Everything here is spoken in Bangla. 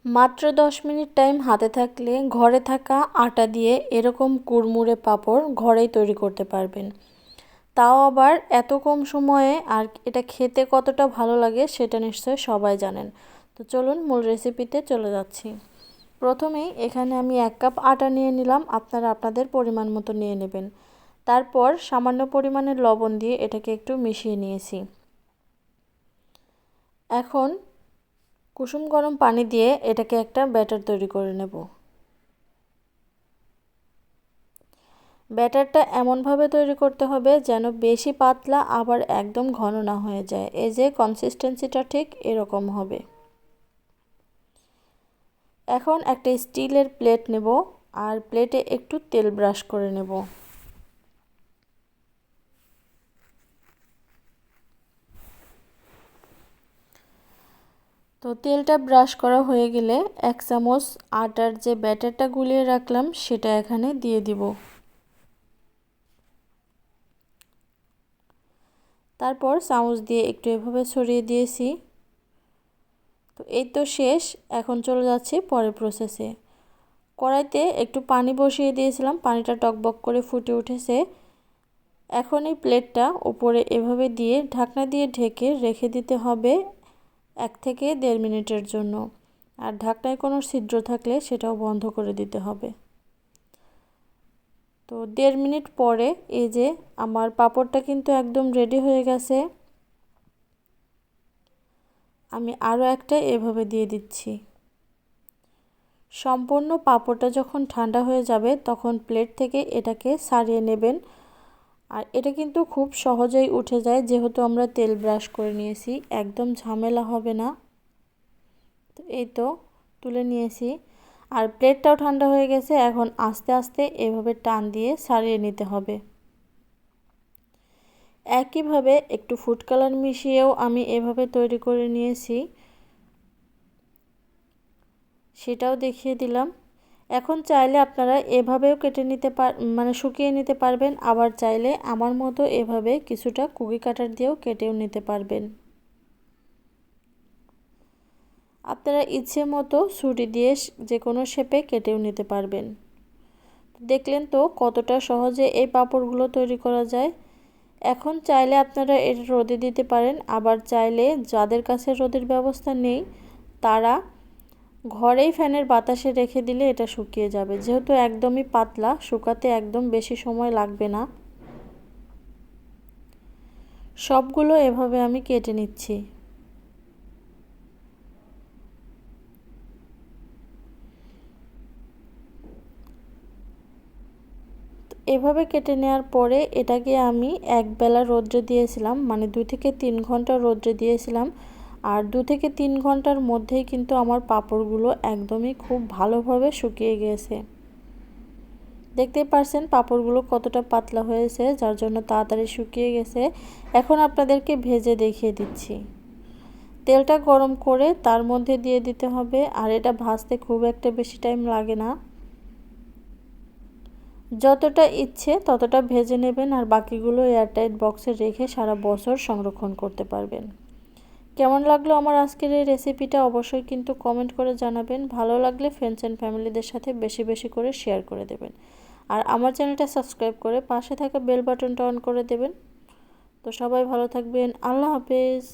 মাত্র 10 মিনিট টাইম হাতে থাকলে ঘরে থাকা আটা দিয়ে এরকম কুড়মুড়ে পাঁপড় ঘরেই তৈরি করতে পারবেন। তাও আবার এত কম সময়ে। আর এটা খেতে কতটা ভালো লাগে সেটা নিশ্চয়ই সবাই জানেন। তো চলুন মূল রেসিপিতে চলে যাচ্ছি। প্রথমেই এখানে আমি 1 কাপ আটা নিয়ে নিলাম, আপনারা আপনাদের পরিমাণ মতো নিয়ে নেবেন। তারপর সামান্য পরিমাণের লবণ দিয়ে এটাকে একটু মিশিয়ে নিয়েছি। এখন কুসুম গরম পানি দিয়ে এটাকে একটা ব্যাটার তৈরি করে নেব। ব্যাটারটা এমনভাবে তৈরি করতে হবে যেন বেশি পাতলা আবার একদম ঘন না হয়ে যায়। এই যে কনসিস্টেন্সিটা ঠিক এরকম হবে। এখন একটা স্টিলের প্লেট নেব আর প্লেটে একটু তেল ব্রাশ করে নেব। তো তেলটা ব্রাশ করা হয়ে গেলে 1 চামচ আটার যে ব্যাটারটা গুলিয়ে রাখলাম সেটা এখানে দিয়ে দিব। তারপর চামচ দিয়ে একটু এভাবে ছড়িয়ে দিয়েছি। তো এই তো শেষ। এখন চলে যাচ্ছি পরের প্রসেসে। কড়াইতে একটু পানি বসিয়ে দিয়েছিলাম, পানিটা টকবক করে ফুটে উঠেছে। এখন এই প্লেটটা উপরে এভাবে দিয়ে ঢাকনা দিয়ে ঢেকে রেখে দিতে হবে 1 থেকে 1.5 মিনিটের জন্য। আর ঢাকনায় কোনো ছিদ্র থাকলে সেটাও বন্ধ করে দিতে হবে। তো 1.5 মিনিট পরে এই যে আমার পাঁপড়টা কিন্তু একদম রেডি হয়ে গেছে। আমি আরও একটা এভাবে দিয়ে দিচ্ছি। সম্পূর্ণ পাঁপড়টা যখন ঠান্ডা হয়ে যাবে তখন প্লেট থেকে এটাকে ছাড়িয়ে নেবেন। আর এটা কিন্তু খুব সহজেই উঠে যায় যেহেতু আমরা তেল ব্রাশ করে নিয়েছি, একদম ঝামেলা হবে না। তো এই তো তুলে নিয়েছি। আর প্লেটটাও ঠান্ডা হয়ে গেছে। এখন আস্তে আস্তে এভাবে টান দিয়ে ছাড়িয়ে নিতে হবে। একইভাবে একটু ফুড কালার মিশিয়েও আমি এভাবে তৈরি করে নিয়েছি, সেটাও দেখিয়ে দিলাম। এখন চাইলে আপনারা এভাবেও কেটে নিতে শুকিয়ে নিতে পারবেন, আবার চাইলে আমার মতো এভাবে কিছুটা কুকি কাটার দিয়েও কেটেও নিতে পারবেন। আপনারা ইচ্ছে মতো ছুরি দিয়ে যে কোনো শেপে কেটেও নিতে পারবেন। দেখলেন তো কতটা সহজে এই পাঁপড়গুলো তৈরি করা যায়। এখন চাইলে আপনারা এটা রোদে দিতে পারেন, আবার চাইলে যাদের কাছে রোদের ব্যবস্থা নেই তারা ঘরেই ফ্যানের বাতাসে রেখে দিলে এটা শুকিয়ে যাবে। যেহেতু একদমই পাতলা, শুকাতে একদম বেশি সময় লাগবে না। সবগুলো এভাবে আমি কেটে নিচ্ছি। এভাবে কেটে নেওয়ার পরে এটাকে আমি একবেলা রোদ্রে দিয়েছিলাম, মানে 2 থেকে 3 ঘন্টা রোদ্রে দিয়েছিলাম। আর 2 থেকে 3 ঘন্টার মধ্যেই কিন্তু আমার পাঁপড়গুলো একদমই খুব ভালোভাবে শুকিয়ে গিয়েছে। দেখতেই পারছেন পাঁপড়গুলো কতটা পাতলা হয়েছে, যার জন্য তাড়াতাড়ি শুকিয়ে গেছে। এখন আপনাদেরকে ভেজে দেখিয়ে দিচ্ছি। তেলটা গরম করে তার মধ্যে দিয়ে দিতে হবে। আর এটা ভাজতে খুব একটা বেশি টাইম লাগে না, যতটা ইচ্ছে ততটা ভেজে নেবেন। আর বাকিগুলো এয়ারটাইট বক্সে রেখে সারা বছর সংরক্ষণ করতে পারবেন। কেমন লাগলো আমার আজকের এই রেসিপিটা অবশ্যই কিন্তু কমেন্ট করে জানাবেন। ভালো লাগলে ফ্রেন্ডস অ্যান্ড ফ্যামিলিদের সাথে বেশি বেশি করে শেয়ার করে দেবেন। আর আমার চ্যানেলটা সাবস্ক্রাইব করে পাশে থাকা বেল বাটনটা অন করে দেবেন। তো সবাই ভালো থাকবেন। আল্লাহ হাফেজ।